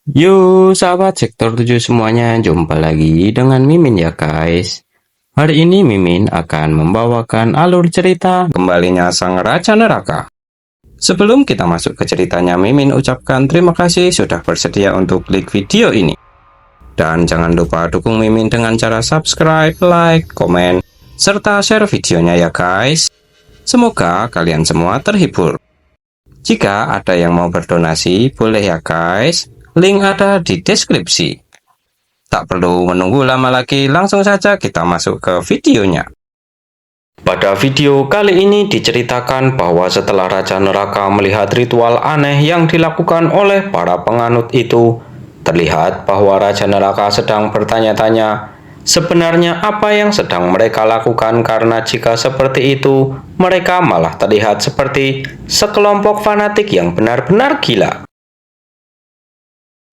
Yo, sahabat sektor 7 semuanya, jumpa lagi dengan Mimin ya guys. Hari ini Mimin akan membawakan alur cerita kembalinya Sang Raja Neraka. Sebelum kita masuk ke ceritanya, Mimin ucapkan terima kasih sudah bersedia untuk klik video ini. Dan jangan lupa dukung Mimin dengan cara subscribe, like, komen, serta share videonya ya guys. Semoga kalian semua terhibur. Jika ada yang mau berdonasi, boleh ya guys. Link ada di deskripsi. Tak perlu menunggu lama lagi, langsung saja kita masuk ke videonya. Pada video kali ini diceritakan bahwa setelah Raja Neraka melihat ritual aneh yang dilakukan oleh para penganut itu, terlihat bahwa Raja Neraka sedang bertanya-tanya, sebenarnya apa yang sedang mereka lakukan, karena jika seperti itu, mereka malah terlihat seperti sekelompok fanatik yang benar-benar gila.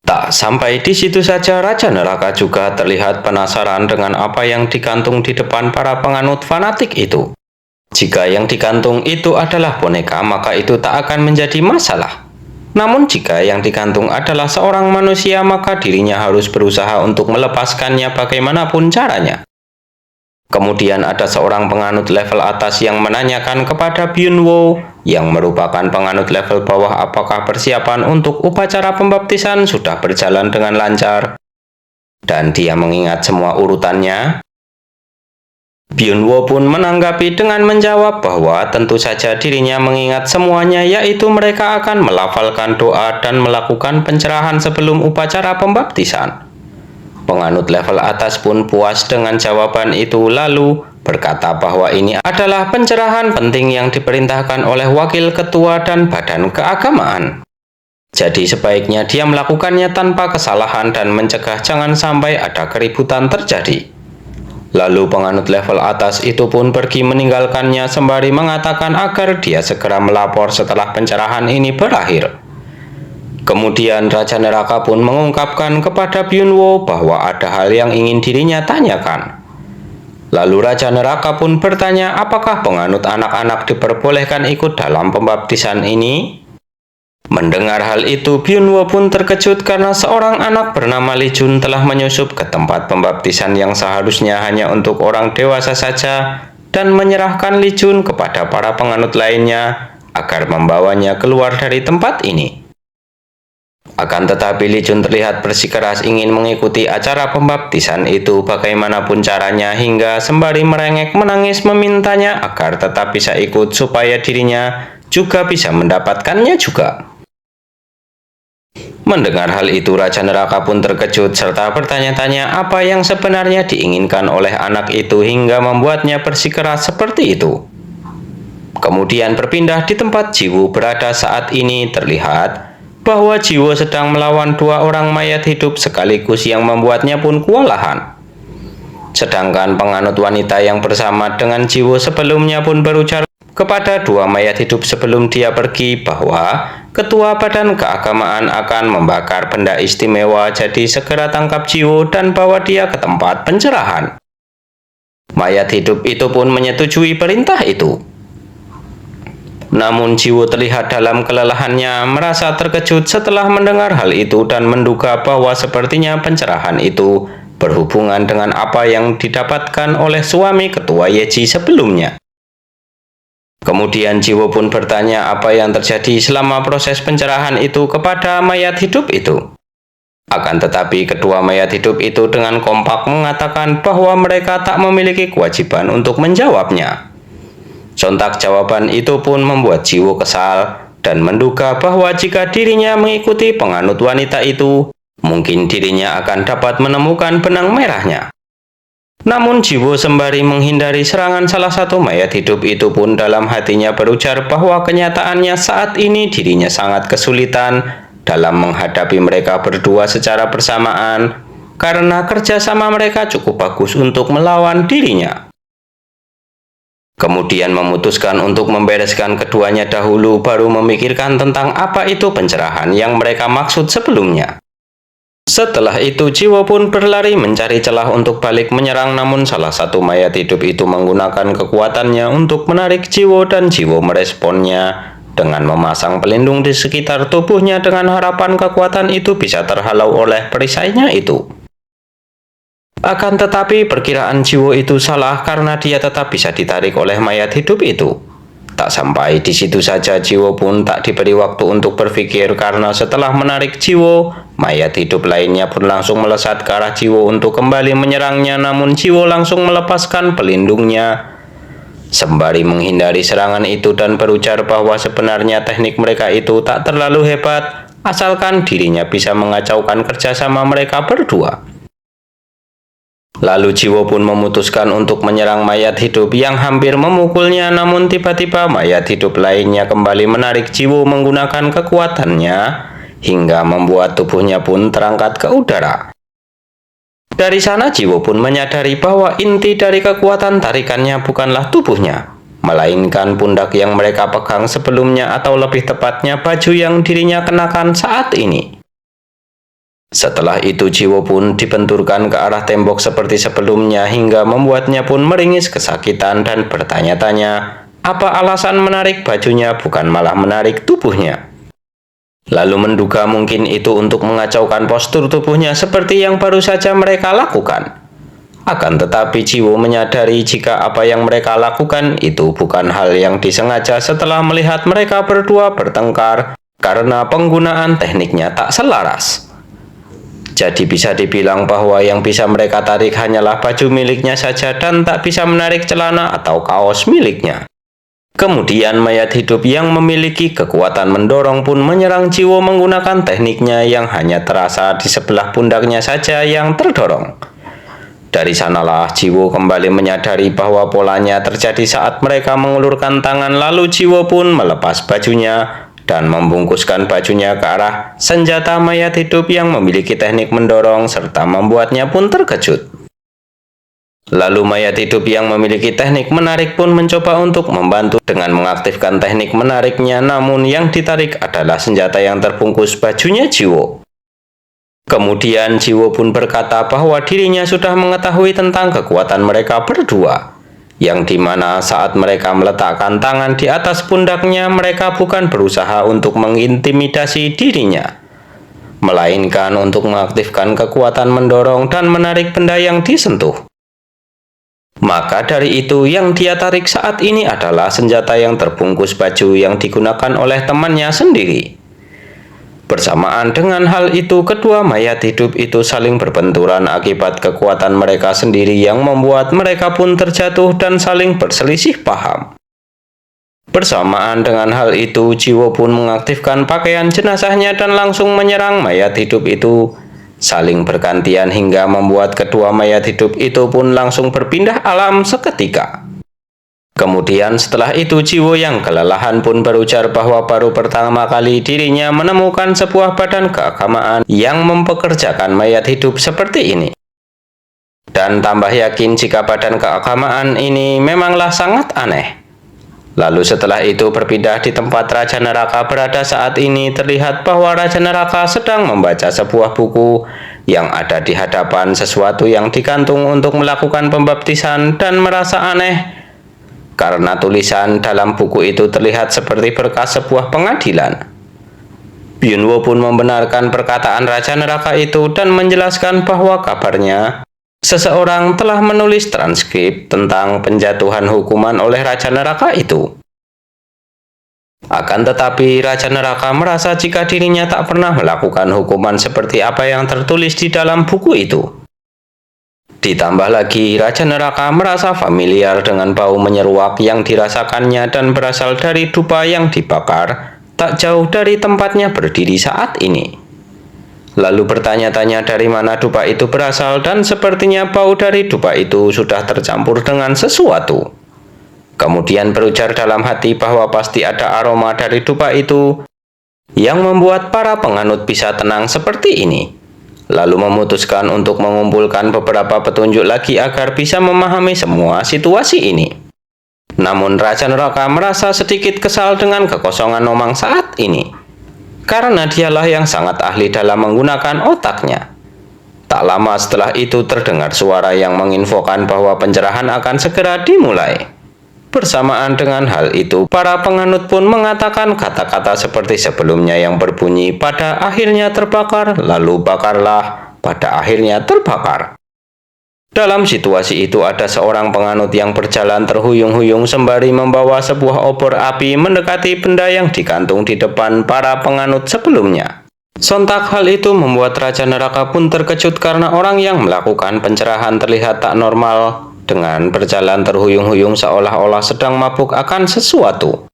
Tak sampai di situ saja, Raja Neraka juga terlihat penasaran dengan apa yang digantung di depan para penganut fanatik itu. Jika yang digantung itu adalah boneka, maka itu tak akan menjadi masalah. Namun jika yang digantung adalah seorang manusia, maka dirinya harus berusaha untuk melepaskannya bagaimanapun caranya. Kemudian ada seorang penganut level atas yang menanyakan kepada Byunwoo yang merupakan penganut level bawah apakah persiapan untuk upacara pembaptisan sudah berjalan dengan lancar. Dan dia mengingat semua urutannya. Byunwoo pun menanggapi dengan menjawab bahwa tentu saja dirinya mengingat semuanya, yaitu mereka akan melafalkan doa dan melakukan pencerahan sebelum upacara pembaptisan. Penganut level atas pun puas dengan jawaban itu, lalu berkata bahwa ini adalah pencerahan penting yang diperintahkan oleh wakil ketua dan badan keagamaan. Jadi sebaiknya dia melakukannya tanpa kesalahan dan mencegah jangan sampai ada keributan terjadi. Lalu penganut level atas itu pun pergi meninggalkannya sembari mengatakan agar dia segera melapor setelah pencerahan ini berakhir. Kemudian Raja Neraka pun mengungkapkan kepada Byunwoo bahwa ada hal yang ingin dirinya tanyakan. Lalu Raja Neraka pun bertanya apakah penganut anak-anak diperbolehkan ikut dalam pembaptisan ini. Mendengar hal itu, Byunwoo pun terkejut karena seorang anak bernama Lee Jun telah menyusup ke tempat pembaptisan yang seharusnya hanya untuk orang dewasa saja dan menyerahkan Lee Jun kepada para penganut lainnya agar membawanya keluar dari tempat ini. Akan tetapi Lee Jun terlihat bersikeras ingin mengikuti acara pembaptisan itu bagaimanapun caranya, hingga sembari merengek menangis memintanya agar tetap bisa ikut supaya dirinya juga bisa mendapatkannya juga. Mendengar hal itu, Raja Neraka pun terkejut serta bertanya-tanya apa yang sebenarnya diinginkan oleh anak itu hingga membuatnya bersikeras seperti itu. Kemudian berpindah di tempat Jiwoo berada saat ini, terlihat bahwa Jiwoo sedang melawan dua orang mayat hidup sekaligus yang membuatnya pun kewalahan. Sedangkan penganut wanita yang bersama dengan Jiwoo sebelumnya pun berujar kepada dua mayat hidup sebelum dia pergi bahwa ketua badan keagamaan akan membakar benda istimewa, jadi segera tangkap Jiwoo dan bawa dia ke tempat pencerahan. Mayat hidup itu pun menyetujui perintah itu. Namun Jiwoo terlihat dalam kelelahannya, merasa terkejut setelah mendengar hal itu dan menduga bahwa sepertinya pencerahan itu berhubungan dengan apa yang didapatkan oleh suami ketua Yeji sebelumnya. Kemudian Jiwoo pun bertanya apa yang terjadi selama proses pencerahan itu kepada mayat hidup itu. Akan tetapi kedua mayat hidup itu dengan kompak mengatakan bahwa mereka tak memiliki kewajiban untuk menjawabnya. Sontak jawaban itu pun membuat Jiwoo kesal dan menduga bahwa jika dirinya mengikuti penganut wanita itu, mungkin dirinya akan dapat menemukan benang merahnya. Namun Jiwoo sembari menghindari serangan salah satu mayat hidup itu pun dalam hatinya berujar bahwa kenyataannya saat ini dirinya sangat kesulitan dalam menghadapi mereka berdua secara bersamaan karena kerjasama mereka cukup bagus untuk melawan dirinya. Kemudian memutuskan untuk membereskan keduanya dahulu, baru memikirkan tentang apa itu pencerahan yang mereka maksud sebelumnya. Setelah itu Jiwoo pun berlari mencari celah untuk balik menyerang, namun salah satu mayat hidup itu menggunakan kekuatannya untuk menarik Jiwoo dan Jiwoo meresponnya dengan memasang pelindung di sekitar tubuhnya dengan harapan kekuatan itu bisa terhalau oleh perisainya itu. Akan tetapi perkiraan Jiwo itu salah karena dia tetap bisa ditarik oleh mayat hidup itu. Tak sampai di situ saja, Jiwo pun tak diberi waktu untuk berpikir karena setelah menarik Jiwo, mayat hidup lainnya pun langsung melesat ke arah Jiwo untuk kembali menyerangnya, namun Jiwo langsung melepaskan pelindungnya sembari menghindari serangan itu dan berujar bahwa sebenarnya teknik mereka itu tak terlalu hebat, asalkan dirinya bisa mengacaukan kerjasama mereka berdua. Lalu Jiwo pun memutuskan untuk menyerang mayat hidup yang hampir memukulnya, namun tiba-tiba mayat hidup lainnya kembali menarik Jiwo menggunakan kekuatannya, hingga membuat tubuhnya pun terangkat ke udara. Dari sana Jiwo pun menyadari bahwa inti dari kekuatan tarikannya bukanlah tubuhnya, melainkan pundak yang mereka pegang sebelumnya, atau lebih tepatnya baju yang dirinya kenakan saat ini. Setelah itu Jiwo pun dibenturkan ke arah tembok seperti sebelumnya hingga membuatnya pun meringis kesakitan dan bertanya-tanya apa alasan menarik bajunya bukan malah menarik tubuhnya. Lalu menduga mungkin itu untuk mengacaukan postur tubuhnya seperti yang baru saja mereka lakukan. Akan tetapi Jiwo menyadari jika apa yang mereka lakukan itu bukan hal yang disengaja setelah melihat mereka berdua bertengkar karena penggunaan tekniknya tak selaras. Jadi bisa dibilang bahwa yang bisa mereka tarik hanyalah baju miliknya saja dan tak bisa menarik celana atau kaos miliknya. Kemudian mayat hidup yang memiliki kekuatan mendorong pun menyerang Jiwo menggunakan tekniknya yang hanya terasa di sebelah pundaknya saja yang terdorong. Dari sanalah Jiwo kembali menyadari bahwa polanya terjadi saat mereka mengulurkan tangan, lalu Jiwo pun melepas bajunya dan membungkuskan bajunya ke arah senjata mayat hidup yang memiliki teknik mendorong serta membuatnya pun terkejut. Lalu mayat hidup yang memiliki teknik menarik pun mencoba untuk membantu dengan mengaktifkan teknik menariknya, namun yang ditarik adalah senjata yang terbungkus bajunya Jiwo. Kemudian Jiwo pun berkata bahwa dirinya sudah mengetahui tentang kekuatan mereka berdua, yang dimana saat mereka meletakkan tangan di atas pundaknya, mereka bukan berusaha untuk mengintimidasi dirinya, melainkan untuk mengaktifkan kekuatan mendorong dan menarik benda yang disentuh. Maka dari itu yang dia tarik saat ini adalah senjata yang terbungkus baju yang digunakan oleh temannya sendiri. Bersamaan dengan hal itu, kedua mayat hidup itu saling berbenturan akibat kekuatan mereka sendiri yang membuat mereka pun terjatuh dan saling berselisih paham. Bersamaan dengan hal itu, Jiwo pun mengaktifkan pakaian jenazahnya dan langsung menyerang mayat hidup itu, saling bergantian hingga membuat kedua mayat hidup itu pun langsung berpindah alam seketika. Kemudian setelah itu Jiwo yang kelelahan pun berujar bahwa baru pertama kali dirinya menemukan sebuah badan keagamaan yang mempekerjakan mayat hidup seperti ini. Dan tambah yakin jika badan keagamaan ini memanglah sangat aneh. Lalu setelah itu berpindah di tempat Raja Neraka berada saat ini, terlihat bahwa Raja Neraka sedang membaca sebuah buku yang ada di hadapan sesuatu yang digantung untuk melakukan pembaptisan dan merasa aneh karena tulisan dalam buku itu terlihat seperti berkas sebuah pengadilan. Byunwo pun membenarkan perkataan Raja Neraka itu dan menjelaskan bahwa kabarnya seseorang telah menulis transkrip tentang penjatuhan hukuman oleh Raja Neraka itu. Akan tetapi Raja Neraka merasa jika dirinya tak pernah melakukan hukuman seperti apa yang tertulis di dalam buku itu. Ditambah lagi, Raja Neraka merasa familiar dengan bau menyeruak yang dirasakannya dan berasal dari dupa yang dibakar tak jauh dari tempatnya berdiri saat ini. Lalu bertanya-tanya dari mana dupa itu berasal, dan sepertinya bau dari dupa itu sudah tercampur dengan sesuatu. Kemudian berujar dalam hati bahwa pasti ada aroma dari dupa itu yang membuat para penganut bisa tenang seperti ini. Lalu memutuskan untuk mengumpulkan beberapa petunjuk lagi agar bisa memahami semua situasi ini. Namun Raja Neraka merasa sedikit kesal dengan kekosongan Nomang saat ini, karena dialah yang sangat ahli dalam menggunakan otaknya. Tak lama setelah itu terdengar suara yang menginfokan bahwa pencerahan akan segera dimulai. Bersamaan dengan hal itu, para penganut pun mengatakan kata-kata seperti sebelumnya yang berbunyi, "Pada akhirnya terbakar, lalu bakarlah, pada akhirnya terbakar." Dalam situasi itu ada seorang penganut yang berjalan terhuyung-huyung sembari membawa sebuah obor api mendekati benda yang digantung di depan para penganut sebelumnya. Sontak hal itu membuat Raja Neraka pun terkejut karena orang yang melakukan pencerahan terlihat tak normal dengan berjalan terhuyung-huyung seolah-olah sedang mabuk akan sesuatu.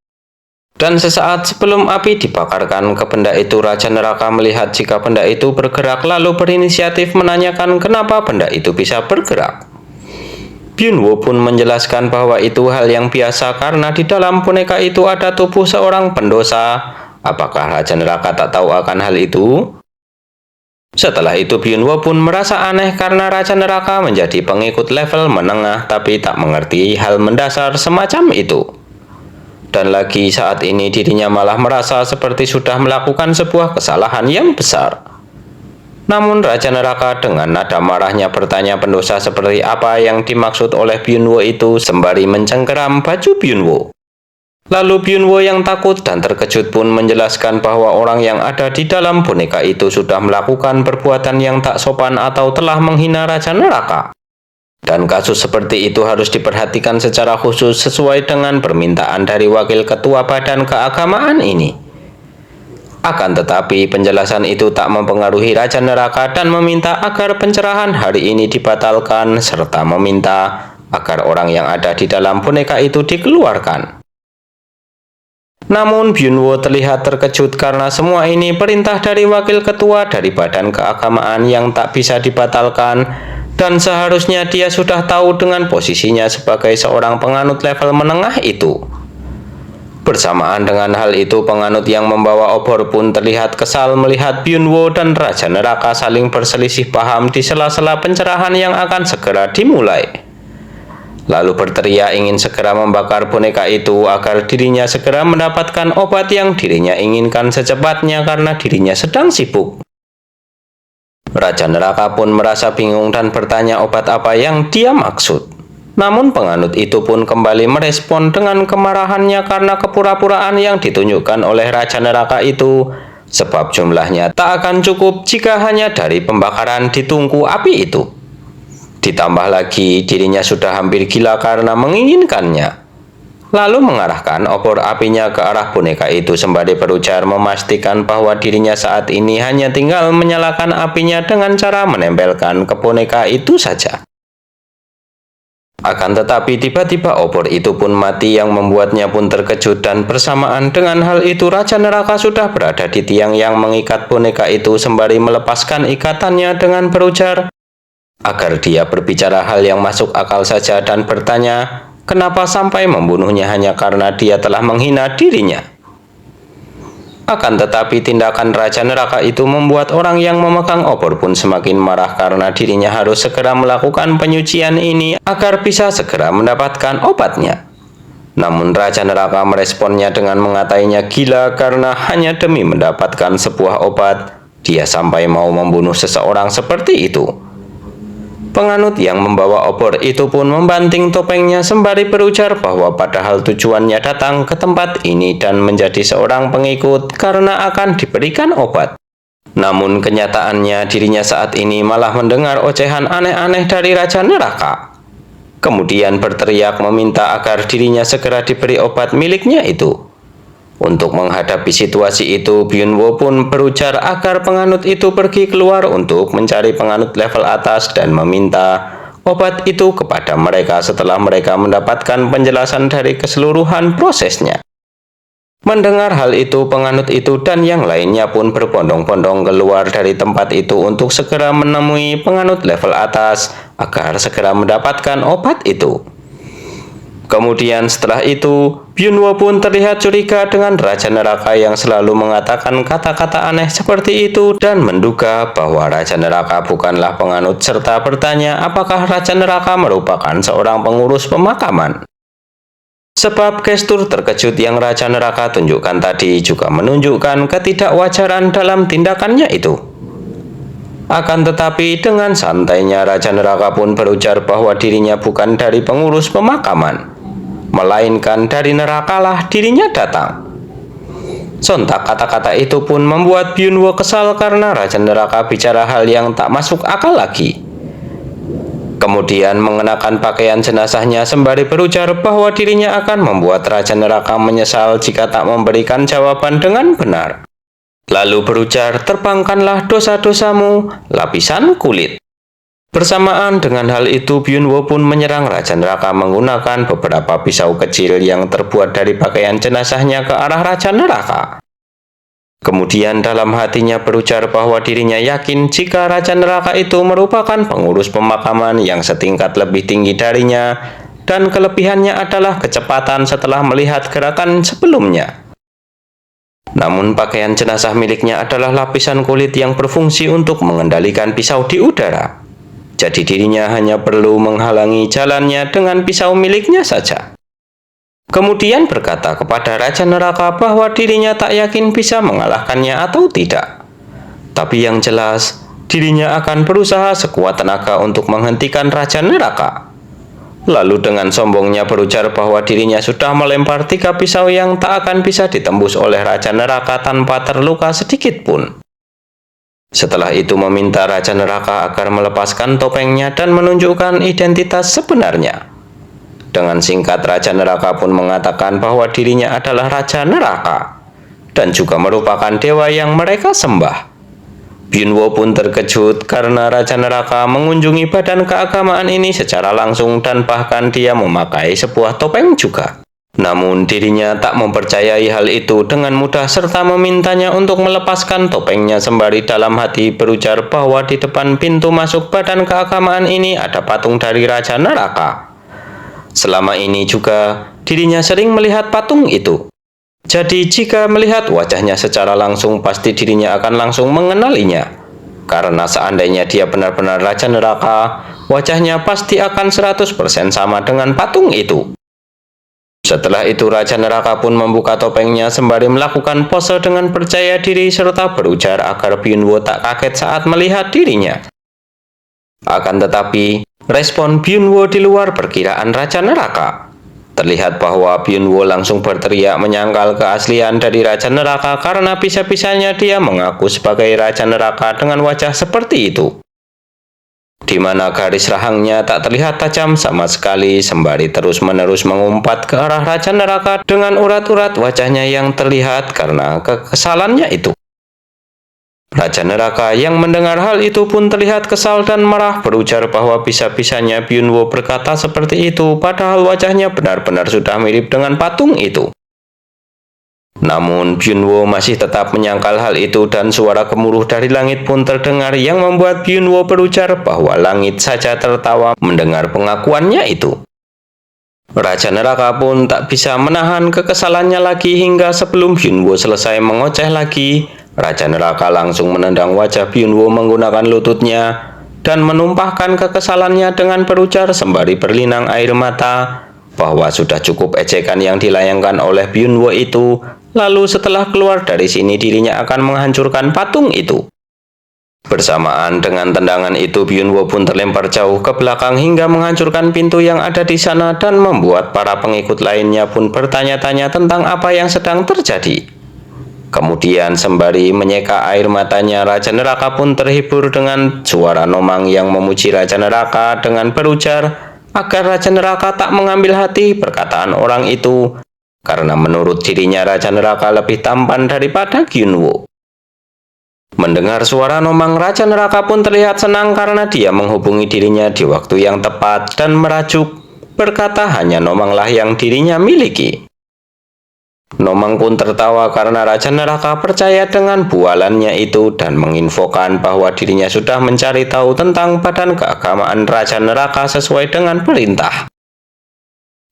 Dan sesaat sebelum api dibakarkan ke benda itu, Raja Neraka melihat jika benda itu bergerak lalu berinisiatif menanyakan kenapa benda itu bisa bergerak. Byunwoo pun menjelaskan bahwa itu hal yang biasa karena di dalam boneka itu ada tubuh seorang pendosa. Apakah Raja Neraka tak tahu akan hal itu? Setelah itu Byunwoo pun merasa aneh karena Raja Neraka menjadi pengikut level menengah tapi tak mengerti hal mendasar semacam itu. Dan lagi saat ini dirinya malah merasa seperti sudah melakukan sebuah kesalahan yang besar. Namun Raja Neraka dengan nada marahnya bertanya pendosa seperti apa yang dimaksud oleh Byunwoo itu sembari mencengkeram baju Byunwoo. Lalu Byunwoo yang takut dan terkejut pun menjelaskan bahwa orang yang ada di dalam boneka itu sudah melakukan perbuatan yang tak sopan atau telah menghina Raja Neraka. Dan kasus seperti itu harus diperhatikan secara khusus sesuai dengan permintaan dari Wakil Ketua Badan Keagamaan ini. Akan tetapi penjelasan itu tak mempengaruhi Raja Neraka dan meminta agar pencerahan hari ini dibatalkan serta meminta agar orang yang ada di dalam boneka itu dikeluarkan. Namun Byunwoo terlihat terkejut karena semua ini perintah dari Wakil Ketua dari Badan Keagamaan yang tak bisa dibatalkan. Dan seharusnya dia sudah tahu dengan posisinya sebagai seorang penganut level menengah itu. Bersamaan dengan hal itu, penganut yang membawa obor pun terlihat kesal melihat Byunwoo dan Raja Neraka saling berselisih paham di sela-sela pencerahan yang akan segera dimulai. Lalu berteriak ingin segera membakar boneka itu agar dirinya segera mendapatkan obat yang dirinya inginkan secepatnya karena dirinya sedang sibuk. Raja Neraka pun merasa bingung dan bertanya obat apa yang dia maksud. Namun penganut itu pun kembali merespon dengan kemarahannya karena kepura-puraan yang ditunjukkan oleh Raja Neraka itu, sebab jumlahnya tak akan cukup jika hanya dari pembakaran di tungku api itu. Ditambah lagi dirinya sudah hampir gila karena menginginkannya. Lalu mengarahkan obor apinya ke arah boneka itu sembari berujar memastikan bahwa dirinya saat ini hanya tinggal menyalakan apinya dengan cara menempelkan ke boneka itu saja. Akan tetapi tiba-tiba obor itu pun mati yang membuatnya pun terkejut dan bersamaan dengan hal itu Raja Neraka sudah berada di tiang yang mengikat boneka itu sembari melepaskan ikatannya dengan berujar agar dia berbicara hal yang masuk akal saja dan bertanya kenapa sampai membunuhnya hanya karena dia telah menghina dirinya. Akan tetapi tindakan Raja Neraka itu membuat orang yang memegang obor pun semakin marah karena dirinya harus segera melakukan penyucian ini agar bisa segera mendapatkan obatnya. Namun Raja Neraka meresponnya dengan mengatainya gila karena hanya demi mendapatkan sebuah obat, dia sampai mau membunuh seseorang seperti itu. Penganut yang membawa obor itu pun membanting topengnya sembari berujar bahwa padahal tujuannya datang ke tempat ini dan menjadi seorang pengikut karena akan diberikan obat. Namun kenyataannya dirinya saat ini malah mendengar ocehan aneh-aneh dari Raja Neraka. Kemudian berteriak meminta agar dirinya segera diberi obat miliknya itu. Untuk menghadapi situasi itu, Byunwoo pun berujar agar penganut itu pergi keluar untuk mencari penganut level atas dan meminta obat itu kepada mereka setelah mereka mendapatkan penjelasan dari keseluruhan prosesnya. Mendengar hal itu, penganut itu dan yang lainnya pun berbondong-bondong keluar dari tempat itu untuk segera menemui penganut level atas agar segera mendapatkan obat itu. Kemudian setelah itu, Byunwoo pun terlihat curiga dengan Raja Neraka yang selalu mengatakan kata-kata aneh seperti itu dan menduga bahwa Raja Neraka bukanlah penganut serta bertanya apakah Raja Neraka merupakan seorang pengurus pemakaman. Sebab gestur terkejut yang Raja Neraka tunjukkan tadi juga menunjukkan ketidakwajaran dalam tindakannya itu. Akan tetapi dengan santainya Raja Neraka pun berujar bahwa dirinya bukan dari pengurus pemakaman, melainkan dari nerakalah dirinya datang. Sontak kata-kata itu pun membuat Byunwoo kesal karena Raja Neraka bicara hal yang tak masuk akal lagi. Kemudian mengenakan pakaian jenazahnya sembari berujar bahwa dirinya akan membuat Raja Neraka menyesal jika tak memberikan jawaban dengan benar. Lalu berujar, terbangkanlah dosa-dosamu, lapisan kulit. Bersamaan dengan hal itu, Byunwoo pun menyerang Raja Neraka menggunakan beberapa pisau kecil yang terbuat dari pakaian jenazahnya ke arah Raja Neraka. Kemudian dalam hatinya berujar bahwa dirinya yakin jika Raja Neraka itu merupakan pengurus pemakaman yang setingkat lebih tinggi darinya, dan kelebihannya adalah kecepatan setelah melihat gerakan sebelumnya. Namun pakaian jenazah miliknya adalah lapisan kulit yang berfungsi untuk mengendalikan pisau di udara. Jadi dirinya hanya perlu menghalangi jalannya dengan pisau miliknya saja. Kemudian berkata kepada Raja Neraka bahwa dirinya tak yakin bisa mengalahkannya atau tidak. Tapi yang jelas, dirinya akan berusaha sekuat tenaga untuk menghentikan Raja Neraka. Lalu dengan sombongnya berujar bahwa dirinya sudah melempar 3 pisau yang tak akan bisa ditembus oleh Raja Neraka tanpa terluka sedikit pun. Setelah itu meminta Raja Neraka agar melepaskan topengnya dan menunjukkan identitas sebenarnya. Dengan singkat, Raja Neraka pun mengatakan bahwa dirinya adalah Raja Neraka dan juga merupakan dewa yang mereka sembah. Byunwoo pun terkejut karena Raja Neraka mengunjungi badan keagamaan ini secara langsung dan bahkan dia memakai sebuah topeng juga. Namun dirinya tak mempercayai hal itu dengan mudah serta memintanya untuk melepaskan topengnya sembari dalam hati berujar bahwa di depan pintu masuk badan keagamaan ini ada patung dari Raja Neraka. Selama ini juga dirinya sering melihat patung itu. Jadi jika melihat wajahnya secara langsung pasti dirinya akan langsung mengenalinya. Karena seandainya dia benar-benar Raja Neraka, wajahnya pasti akan 100% sama dengan patung itu. Setelah itu Raja Neraka pun membuka topengnya sembari melakukan pose dengan percaya diri serta berujar agar Byunwoo tak kaget saat melihat dirinya. Akan tetapi, respon Byunwoo di luar perkiraan Raja Neraka. Terlihat bahwa Byunwoo langsung berteriak menyangkal keaslian dari Raja Neraka karena bisa-bisanya dia mengaku sebagai Raja Neraka dengan wajah seperti itu. Di mana garis rahangnya tak terlihat tajam sama sekali sembari terus-menerus mengumpat ke arah Raja Neraka dengan urat-urat wajahnya yang terlihat karena kekesalannya itu. Raja Neraka yang mendengar hal itu pun terlihat kesal dan marah berujar bahwa bisa-bisanya Byunwoo berkata seperti itu padahal wajahnya benar-benar sudah mirip dengan patung itu. Namun Byunwoo masih tetap menyangkal hal itu dan suara gemuruh dari langit pun terdengar yang membuat Byunwoo berujar bahwa langit saja tertawa mendengar pengakuannya itu. Raja Neraka pun tak bisa menahan kekesalannya lagi hingga sebelum Byunwoo selesai mengoceh lagi, Raja Neraka langsung menendang wajah Byunwoo menggunakan lututnya dan menumpahkan kekesalannya dengan berujar sembari berlinang air mata bahwa sudah cukup ejekan yang dilayangkan oleh Byunwoo itu. Lalu setelah keluar dari sini dirinya akan menghancurkan patung itu. Bersamaan dengan tendangan itu Byunwoo pun terlempar jauh ke belakang hingga menghancurkan pintu yang ada di sana dan membuat para pengikut lainnya pun bertanya-tanya tentang apa yang sedang terjadi. Kemudian sembari menyeka air matanya Raja Neraka pun terhibur dengan suara Nomang yang memuji Raja Neraka dengan berujar agar Raja Neraka tak mengambil hati perkataan orang itu. Karena menurut dirinya Raja Neraka lebih tampan daripada Byunwoo. Mendengar suara Nomang, Raja Neraka pun terlihat senang karena dia menghubungi dirinya di waktu yang tepat dan merajuk, berkata hanya Nomanglah yang dirinya miliki. Nomang pun tertawa karena Raja Neraka percaya dengan bualannya itu dan menginfokan bahwa dirinya sudah mencari tahu tentang badan keagamaan Raja Neraka sesuai dengan perintah.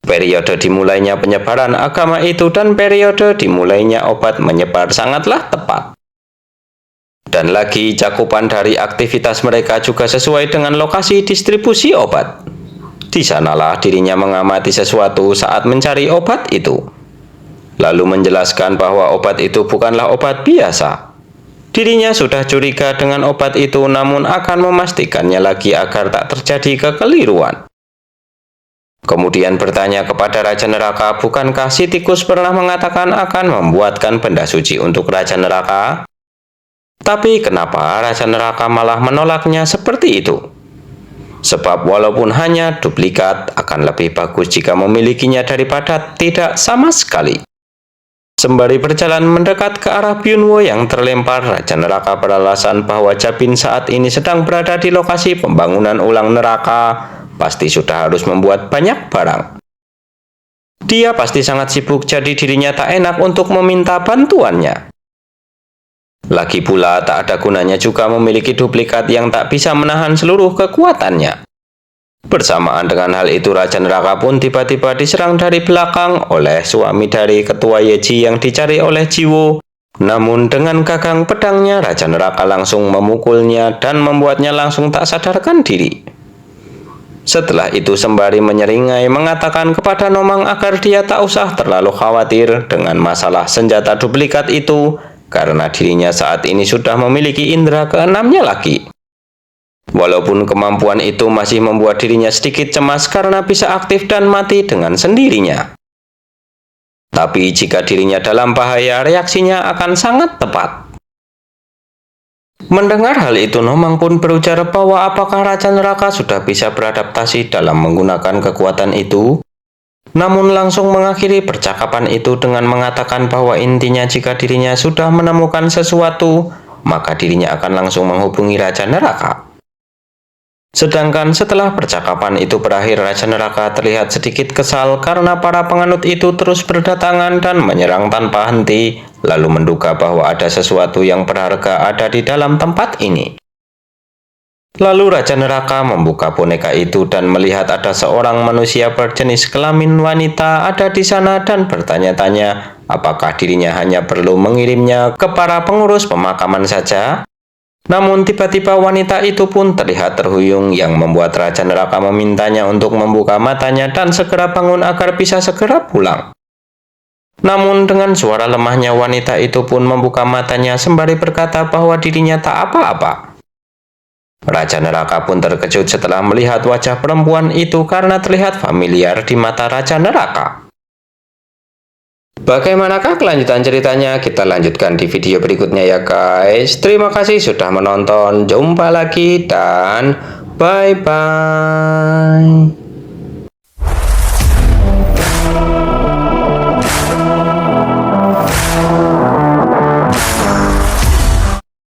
Periode dimulainya penyebaran agama itu dan periode dimulainya obat menyebar sangatlah tepat. Dan lagi cakupan dari aktivitas mereka juga sesuai dengan lokasi distribusi obat. Di sanalah dirinya mengamati sesuatu saat mencari obat itu. Lalu menjelaskan bahwa obat itu bukanlah obat biasa. Dirinya sudah curiga dengan obat itu namun akan memastikannya lagi agar tak terjadi kekeliruan. Kemudian bertanya kepada Raja Neraka, bukankah si tikus pernah mengatakan akan membuatkan benda suci untuk Raja Neraka? Tapi kenapa Raja Neraka malah menolaknya seperti itu? Sebab walaupun hanya duplikat, akan lebih bagus jika memilikinya daripada tidak sama sekali. Sembari berjalan mendekat ke arah Byunwo yang terlempar, Raja Neraka beralasan bahwa Jabin saat ini sedang berada di lokasi pembangunan ulang neraka, pasti sudah harus membuat banyak barang. Dia pasti sangat sibuk, jadi dirinya tak enak untuk meminta bantuannya. Lagi pula, tak ada gunanya juga memiliki duplikat yang tak bisa menahan seluruh kekuatannya. Bersamaan dengan hal itu, Raja Neraka pun tiba-tiba diserang dari belakang oleh suami dari ketua Yeji yang dicari oleh Jiwo. Namun dengan gagang pedangnya, Raja Neraka langsung memukulnya dan membuatnya langsung tak sadarkan diri. Setelah itu sembari menyeringai mengatakan kepada Nomang agar dia tak usah terlalu khawatir dengan masalah senjata duplikat itu, karena dirinya saat ini sudah memiliki indera keenamnya lagi. Walaupun kemampuan itu masih membuat dirinya sedikit cemas karena bisa aktif dan mati dengan sendirinya. Tapi jika dirinya dalam bahaya, reaksinya akan sangat tepat. Mendengar hal itu, Nomang pun berujar bahwa apakah Raja Neraka sudah bisa beradaptasi dalam menggunakan kekuatan itu? Namun langsung mengakhiri percakapan itu dengan mengatakan bahwa intinya jika dirinya sudah menemukan sesuatu, maka dirinya akan langsung menghubungi Raja Neraka. Sedangkan setelah percakapan itu berakhir, Raja Neraka terlihat sedikit kesal karena para penganut itu terus berdatangan dan menyerang tanpa henti, lalu menduga bahwa ada sesuatu yang berharga ada di dalam tempat ini. Lalu Raja Neraka membuka boneka itu dan melihat ada seorang manusia berjenis kelamin wanita ada di sana dan bertanya-tanya apakah dirinya hanya perlu mengirimnya ke para pengurus pemakaman saja. Namun tiba-tiba wanita itu pun terlihat terhuyung yang membuat Raja Neraka memintanya untuk membuka matanya dan segera bangun agar bisa segera pulang. Namun dengan suara lemahnya wanita itu pun membuka matanya sembari berkata bahwa dirinya tak apa-apa. Raja Neraka pun terkejut setelah melihat wajah perempuan itu karena terlihat familiar di mata Raja Neraka. Bagaimanakah kelanjutan ceritanya? Kita lanjutkan di video berikutnya ya guys. Terima kasih sudah menonton. Jumpa lagi dan bye-bye.